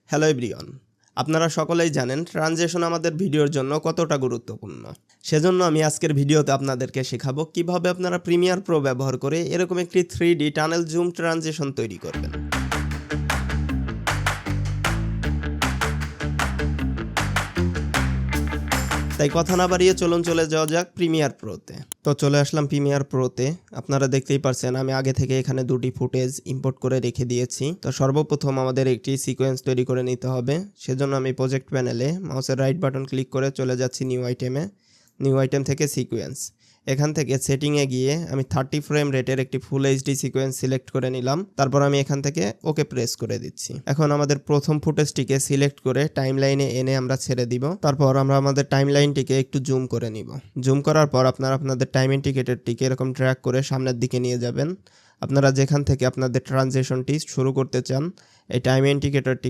Hello everyone, আপনারা সকলেই জানেন ট্রানজিশন আমাদের ভিডিওর জন্য কতটা গুরুত্বপূর্ণ। সেজন্য আমি আজকের ভিডিওতে আপনাদেরকে শেখাবো কিভাবে আপনারা প্রিমিয়ার প্রো ব্যবহার করে এরকম একটি 3D টানেল জুম ট্রানজিশন তৈরি করবেন। তাই কথা না বাড়িয়ে চলে যাওয়া যাক প্রিমিয়ার প্রোতে। তো চলে আসলাম প্রিমিয়ার প্রোতে। আপনারা দেখতেই পারছেন আমি আগে থেকে এখানে দুটি ফুটেজ ইম্পোর্ট করে রেখে দিয়েছি। তো সর্বপ্রথম আমাদের একটি সিকোয়েন্স তৈরি করে নিতে হবে। সেজন্য আমি প্রজেক্ট প্যানেলে মাউসের রাইট বাটন ক্লিক করে চলে যাচ্ছি নিউ আইটেমে। নিউ আইটেম থেকে সিকোয়েন্স, এখান থেকে সেটিংয়ে গিয়ে আমি 30 ফ্রেম রেটের একটি ফুল এইচডি সিকোয়েন্স সিলেক্ট করে নিলাম। তারপর আমি এখান থেকে ওকে প্রেস করে দিচ্ছি। এখন আমাদের প্রথম ফুটেজটিকে সিলেক্ট করে টাইমলাইনে এনে আমরা ছেড়ে দিব। তারপর আমরা আমাদের টাইমলাইনটিকে একটু জুম করে নিব। জুম করার পর আপনারা আপনাদের টাইম ইন্ডিকেটরটিকে এরকম ট্র্যাক করে সামনের দিকে নিয়ে যাবেন। আপনারা যেখান থেকে আপনাদের ট্রানজিশনটি শুরু করতে চান এই টাইম ইন্ডিকেটরটিকে